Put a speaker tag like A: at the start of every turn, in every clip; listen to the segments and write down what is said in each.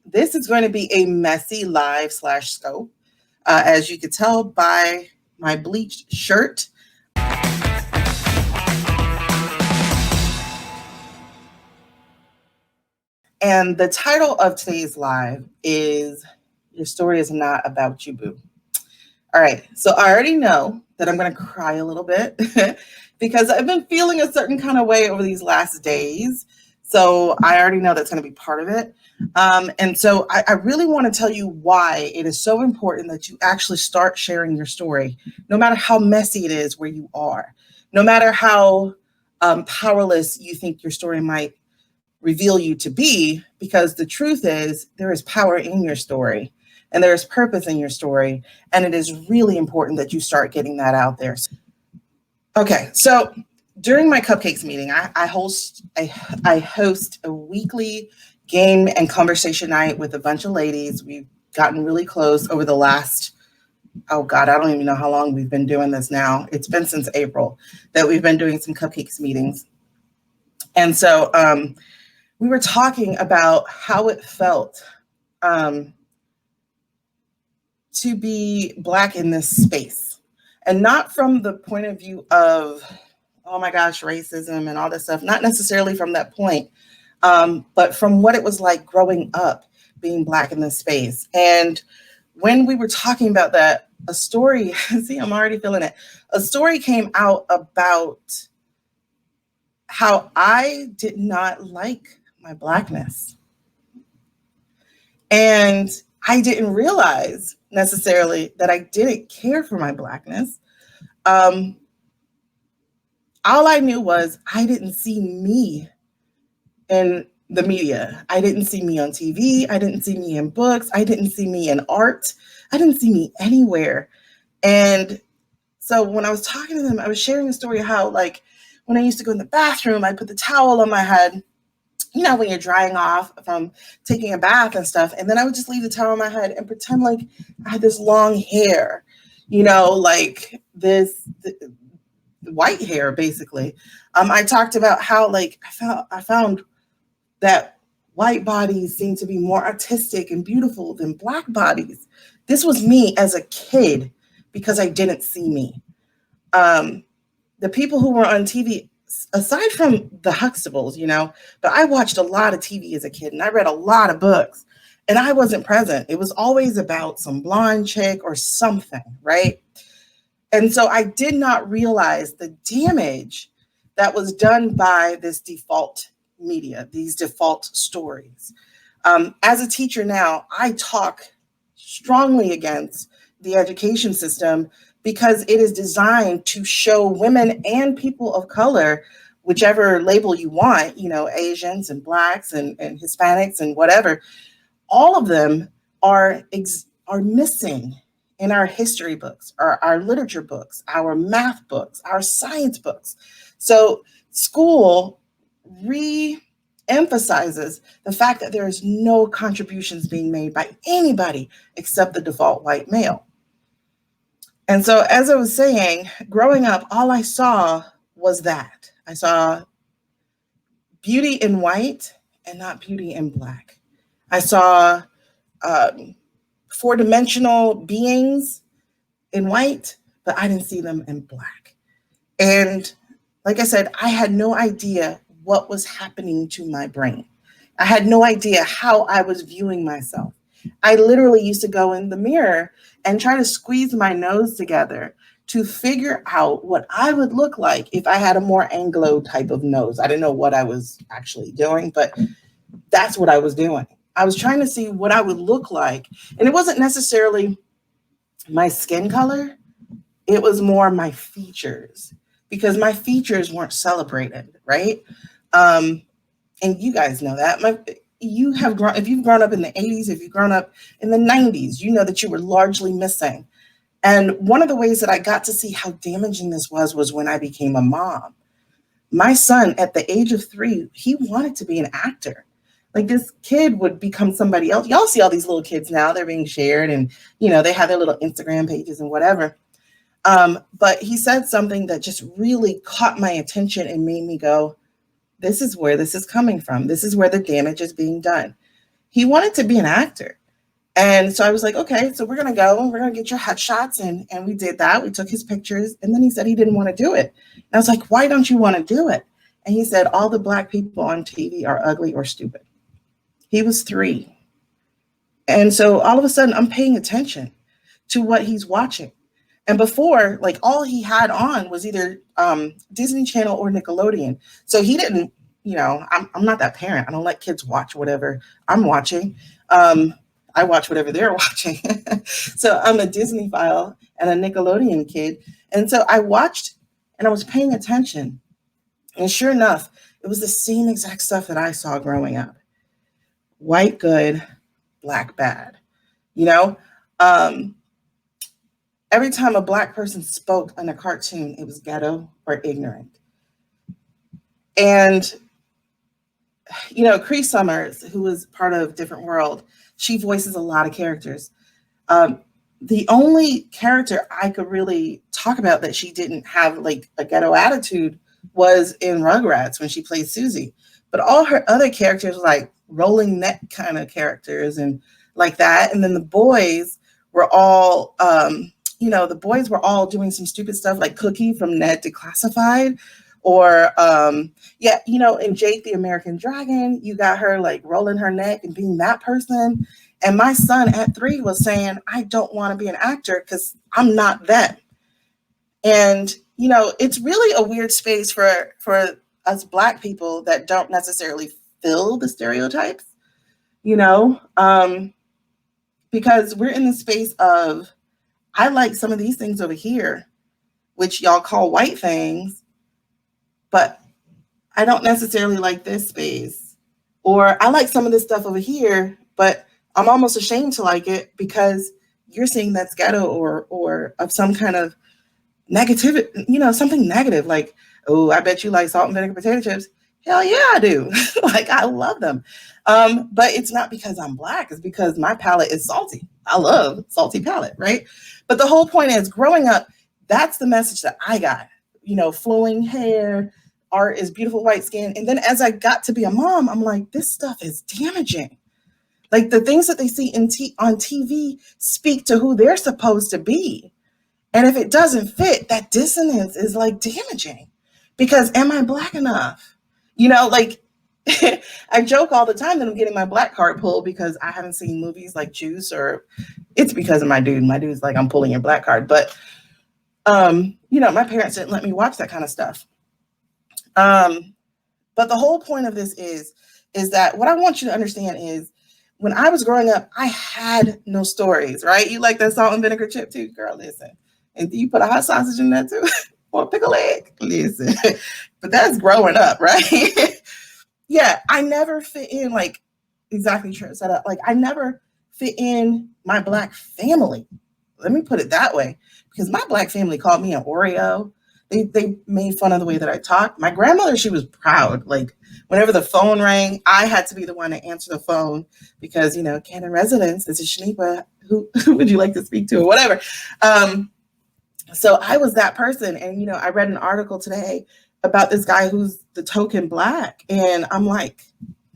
A: This is going to be a messy live slash scope. As you could tell by my bleached shirt. And the title of today's live is Your Story is Not About You, Boo. All right, so I already know that I'm going to cry a little bit because I've been feeling a certain kind of way over these last days. So I already know that's going to be part of it. And so I really want to tell you why it is so important that you actually start sharing your story, no matter how messy it is where you are, no matter how powerless you think your story might reveal you to be, because the truth is there is power in your story and there is purpose in your story. And it is really important that you start getting that out there. Okay, so during my cupcakes meeting, I host a weekly game and conversation night with a bunch of ladies. We've gotten really close over the last, oh God, I don't even know how long we've been doing this now. It's been since April that we've been doing some cupcakes meetings. And so we were talking about how it felt to be Black in this space. And not from the point of view of, oh my gosh, racism and all this stuff, not necessarily from that point, but from what it was like growing up being Black in this space. And when we were talking about that, a story, see, I'm already feeling it. A story came out about how I did not like my Blackness. And I didn't realize necessarily that I didn't care for my Blackness. All I knew was I didn't see me in the media. I didn't see me on TV. I didn't see me in books. I didn't see me in art. I didn't see me anywhere. And so when I was talking to them, I was sharing a story of how, like, when I used to go in the bathroom, I put the towel on my head, you know, when you're drying off from taking a bath and stuff. And then I would just leave the towel on my head and pretend like I had this long hair, you know, like this white hair, basically. I talked about how, like, I found that white bodies seem to be more artistic and beautiful than Black bodies. This was me as a kid because I didn't see me. The people who were on TV, aside from the Huxtables, you know, but I watched a lot of TV as a kid and I read a lot of books and I wasn't present. It was always about some blonde chick or something, right? And so I did not realize the damage that was done by this default media, these default stories. As a teacher now, I talk strongly against the education system because it is designed to show women and people of color, whichever label you want, you know, Asians and Blacks and Hispanics and whatever, all of them are missing in our history books, our literature books, our math books, our science books. So school re-emphasizes the fact that there is no contributions being made by anybody except the default white male. And so, as I was saying, growing up, all I saw was that. I saw beauty in white and not beauty in Black. I saw four-dimensional beings in white, but I didn't see them in Black. And like I said, I had no idea what was happening to my brain. I had no idea how I was viewing myself. I literally used to go in the mirror and try to squeeze my nose together to figure out what I would look like if I had a more Anglo type of nose. I didn't know what I was actually doing, but that's what I was doing. I was trying to see what I would look like. And it wasn't necessarily my skin color. It was more my features, because my features weren't celebrated, right? And you guys know that. If you've grown up in the 80s, if you've grown up in the 90s, you know that you were largely missing. And one of the ways that I got to see how damaging this was when I became a mom. My son, at the age of 3, he wanted to be an actor. Like, this kid would become somebody else. Y'all see all these little kids now, they're being shared and, you know, they have their little Instagram pages and whatever. But he said something that just really caught my attention and made me go, this is where this is coming from. This is where the damage is being done. he wanted to be an actor. And so I was like, okay, so we're going to go and we're going to get your headshots. And we did that. We took his pictures. And then he said he didn't want to do it. And I was like, why don't you want to do it? And he said, all the Black people on TV are ugly or stupid. He was 3. And so all of a sudden I'm paying attention to what he's watching. And before, like, all he had on was either Disney Channel or Nickelodeon. So he didn't, I'm not that parent. I don't let kids watch whatever I'm watching. I watch whatever they're watching. So I'm a Disney file and a Nickelodeon kid. And so I watched and I was paying attention. And sure enough, it was the same exact stuff that I saw growing up. White good, Black bad. Every time a Black person spoke in a cartoon, it was ghetto or ignorant. And, Cree Summers, who was part of Different World, she voices a lot of characters. The only character I could really talk about that she didn't have like a ghetto attitude was in Rugrats when she played Susie. But all her other characters were like rolling neck kind of characters and like that. And then the boys were all, the boys were all doing some stupid stuff like Cookie from Ned Declassified. Or, in Jake the American Dragon, you got her like rolling her neck and being that person. And my son at 3 was saying, I don't want to be an actor because I'm not them. And, it's really a weird space for us Black people that don't necessarily fill the stereotypes, because we're in the space of, I like some of these things over here, which y'all call white things, but I don't necessarily like this space. Or I like some of this stuff over here, but I'm almost ashamed to like it because you're seeing that's ghetto or of some kind of negativity, something negative. Like, oh, I bet you like salt and vinegar potato chips. Hell yeah, I do. Like, I love them. But it's not because I'm Black. It's because my palate is salty. I love salty palate, right? But the whole point is, growing up, that's the message that I got. Flowing hair, art is beautiful white skin. And then as I got to be a mom, I'm like, this stuff is damaging. Like, the things that they see on TV speak to who they're supposed to be. And if it doesn't fit, that dissonance is like damaging. Because am I Black enough? I joke all the time that I'm getting my Black card pulled because I haven't seen movies like Juice, or it's because of my dude. My dude's like, I'm pulling your Black card. But, my parents didn't let me watch that kind of stuff. But the whole point of this is that what I want you to understand is, when I was growing up, I had no stories, right? You like that salt and vinegar chip too? Girl, listen. And you put a hot sausage in that too? Or a pickle egg? Listen. But that's growing up, right? Yeah, I never fit in, like, exactly set up. Like, I never fit in my Black family. Let me put it that way. Because my Black family called me an Oreo. They made fun of the way that I talked. My grandmother, she was proud. Like, whenever the phone rang, I had to be the one to answer the phone because, Canton residents, this is Shaniqua. Who would you like to speak to, or whatever? So I was that person. And, I read an article today about this guy who's the token Black. And I'm like,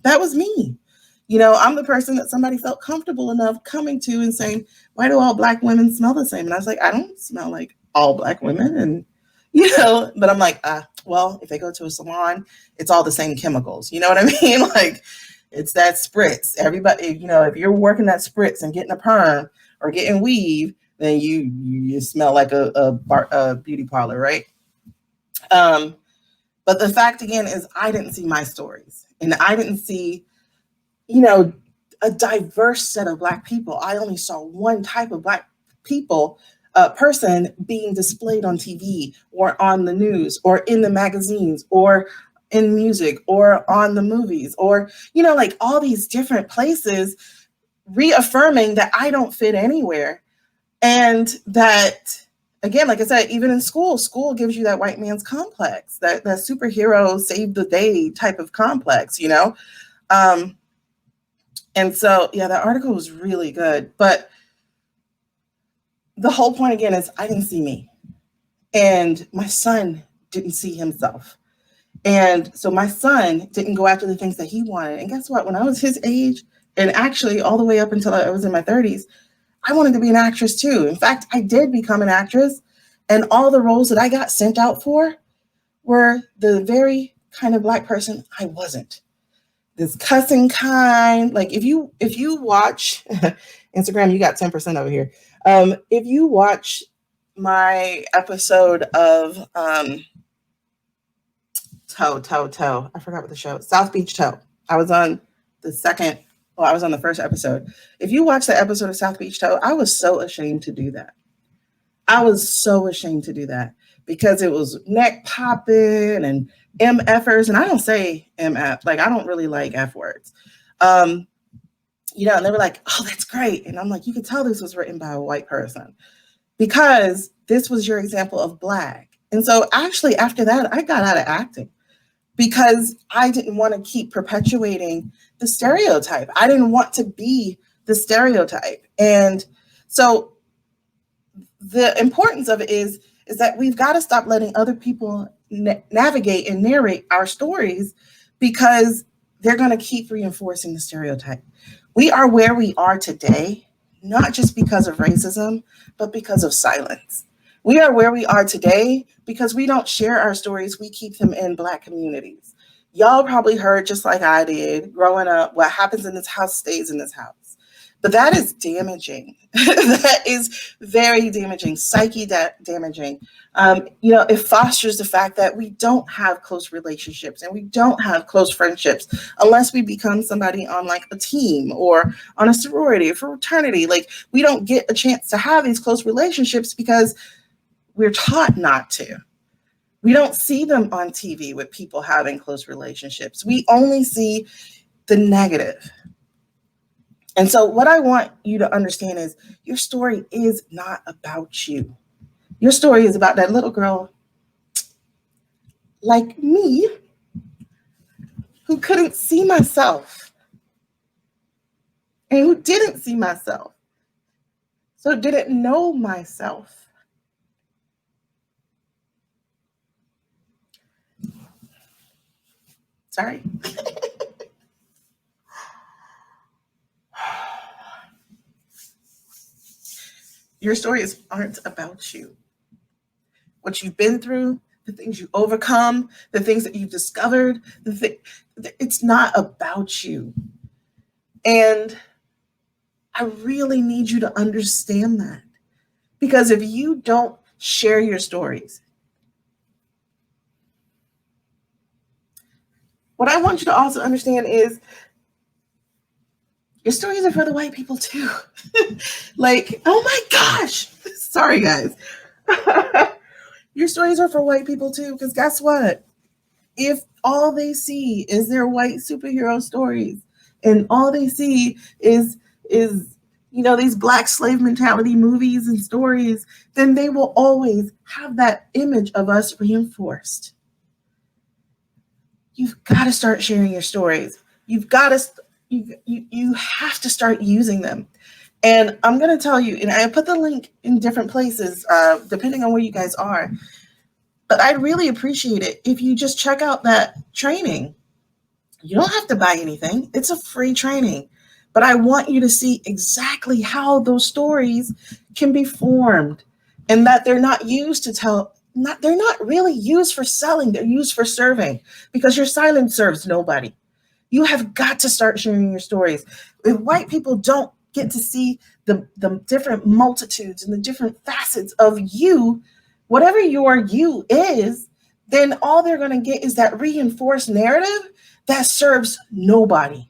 A: that was me. I'm the person that somebody felt comfortable enough coming to and saying, why do all Black women smell the same? And I was like, I don't smell like all Black women. And, but I'm like, well, if they go to a salon, it's all the same chemicals. You know what I mean? Like, it's that spritz. Everybody, if you're working that spritz and getting a perm or getting weave, then you smell like a beauty parlor, right? But the fact again is, I didn't see my stories, and I didn't see, a diverse set of Black people. I only saw one type of Black people, person being displayed on TV or on the news or in the magazines or in music or on the movies or, like all these different places, reaffirming that I don't fit anywhere. And that, again, like I said, even in school gives you that white man's complex, that superhero save the day type of complex, and so, yeah, that article was really good. But the whole point, again, is I didn't see me. And my son didn't see himself. And so my son didn't go after the things that he wanted. And guess what? When I was his age, And actually, all the way up until I was in my 30s, I wanted to be an actress too. In fact, I did become an actress, and all the roles that I got sent out for were the very kind of Black person I wasn't. This cussing kind. Like if you watch Instagram, you got 10% over here. If you watch my episode of Toe. I forgot what the show. South Beach Toe. I was on the second. Well, I was on the first episode. If you watch the episode of South Beach Toe, I was so ashamed to do that. I was so ashamed to do that because it was neck popping and MFers, and I don't say MF, like I don't really like F words. Um, and they were like, "Oh, that's great," and I'm like, "You could tell this was written by a white person because this was your example of Black." And so, actually, after that, I got out of acting because I didn't want to keep perpetuating the stereotype. I didn't want to be the stereotype, and so the importance of it is that we've got to stop letting other people navigate and narrate our stories because they're going to keep reinforcing the stereotype. We are where we are today, not just because of racism, but because of silence. We are where we are today because we don't share our stories. We keep them in Black communities. Y'all probably heard, just like I did growing up, what happens in this house stays in this house. But that is damaging. That is very damaging, psyche damaging. It fosters the fact that we don't have close relationships and we don't have close friendships unless we become somebody on like a team or on a sorority or fraternity. Like we don't get a chance to have these close relationships because we're taught not to. We don't see them on TV with people having close relationships. We only see the negative. And so what I want you to understand is your story is not about you. Your story is about that little girl like me who couldn't see myself and who didn't see myself. So didn't know myself. Sorry. Your stories aren't about you. What you've been through, the things you overcome, the things that you've discovered, it's not about you. And I really need you to understand that. Because if you don't share your stories, what I want you to also understand is your stories are for the white people too. Like, oh my gosh. Sorry, guys. Your stories are for white people too, because guess what? If all they see is their white superhero stories and all they see is these Black slave mentality movies and stories, then they will always have that image of us reinforced. You've got to start sharing your stories. You've got to you have to start using them. And I'm going to tell you, and I put the link in different places, depending on where you guys are. But I'd really appreciate it if you just check out that training. You don't have to buy anything. It's a free training. But I want you to see exactly how those stories can be formed and that they're not used to tell. They're not really used for selling. They're used for serving because your silence serves nobody. You have got to start sharing your stories. If white people don't get to see the different multitudes and the different facets of you, whatever your you is, then all they're going to get is that reinforced narrative that serves nobody.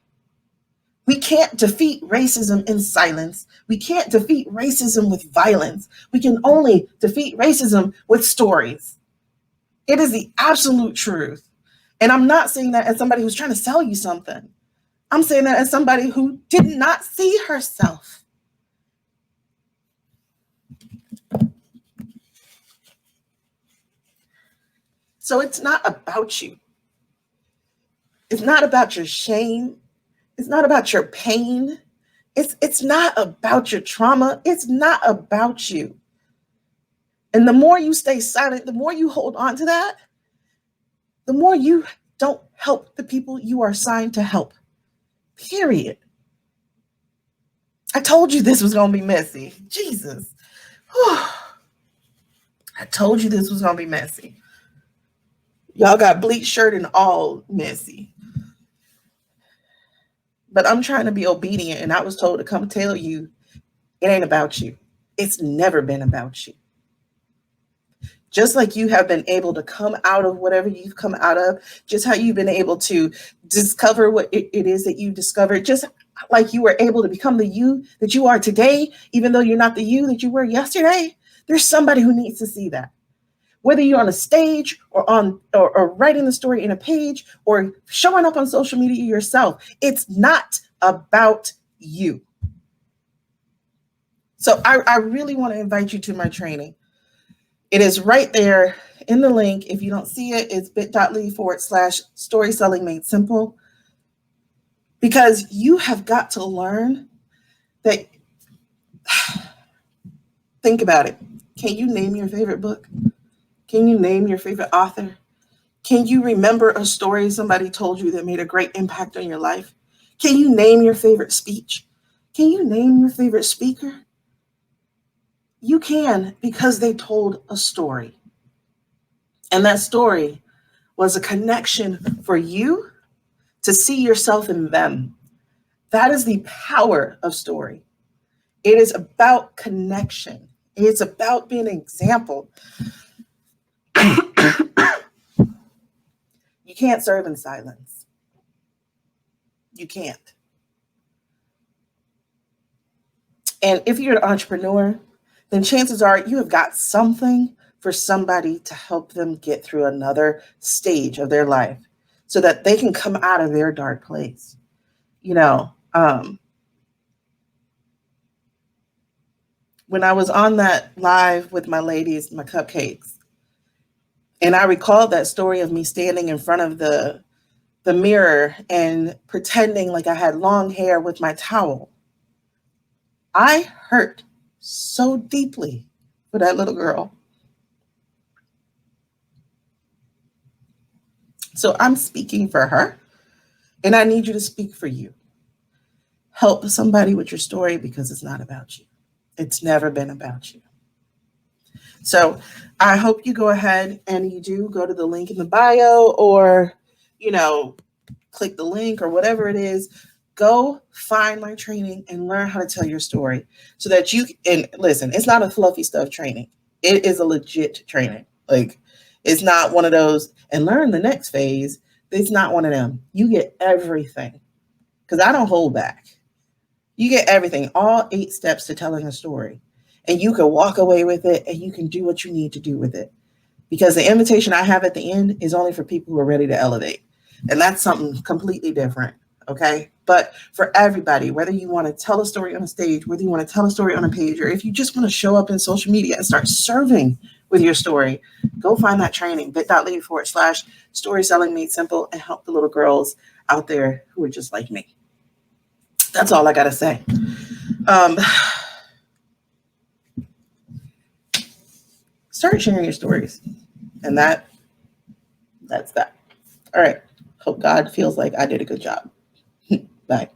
A: We can't defeat racism in silence. We can't defeat racism with violence. We can only defeat racism with stories. It is the absolute truth. And I'm not saying that as somebody who's trying to sell you something. I'm saying that as somebody who did not see herself. So it's not about you. It's not about your shame. It's not about your pain. It's not about your trauma. It's not about you. And the more you stay silent, the more you hold on to that, the more you don't help the people you are assigned to help. Period. I told you this was going to be messy. Jesus. Whew. I told you this was going to be messy. Y'all got bleach shirt and all messy. But I'm trying to be obedient, and I was told to come tell you it ain't about you. It's never been about you. Just like you have been able to come out of whatever you've come out of, just how you've been able to discover what it is that you discovered, just like you were able to become the you that you are today, even though you're not the you that you were yesterday, there's somebody who needs to see that. Whether you're on a stage or writing the story in a page or showing up on social media yourself, it's not about you. So I really want to invite you to my training. It is right there in the link. If you don't see it, it's bit.ly/story selling made simple. Because you have got to learn that. Think about it. Can you name your favorite book? Can you name your favorite author? Can you remember a story somebody told you that made a great impact on your life? Can you name your favorite speech? Can you name your favorite speaker? You can, because they told a story. And that story was a connection for you to see yourself in them. That is the power of story. It is about connection. It's about being an example. You can't serve in silence. You can't. And if you're an entrepreneur, then chances are you have got something for somebody to help them get through another stage of their life so that they can come out of their dark place. You know, when I was on that live with my ladies, my cupcakes, and I recalled that story of me standing in front of the mirror and pretending like I had long hair with my towel. I hurt so deeply for that little girl. So I'm speaking for her, and I need you to speak for you. Help somebody with your story because it's not about you. It's never been about you. So I hope you go ahead and you do go to the link in the bio or, click the link or whatever it is. Go find my training and learn how to tell your story so that you and listen, it's not a fluffy stuff training. It is a legit training. Like, it's not one of those and learn the next phase. It's not one of them. You get everything because I don't hold back. You get everything, all 8 steps to telling a story, and you can walk away with it and you can do what you need to do with it, because the invitation I have at the end is only for people who are ready to elevate. And that's something completely different. Okay. But for everybody, whether you want to tell a story on a stage, whether you want to tell a story on a page, or if you just want to show up in social media and start serving with your story, go find that training, bit.ly/story selling made simple, and help the little girls out there who are just like me. That's all I got to say. Start sharing your stories. And that's that. All right. Hope God feels like I did a good job. Bye.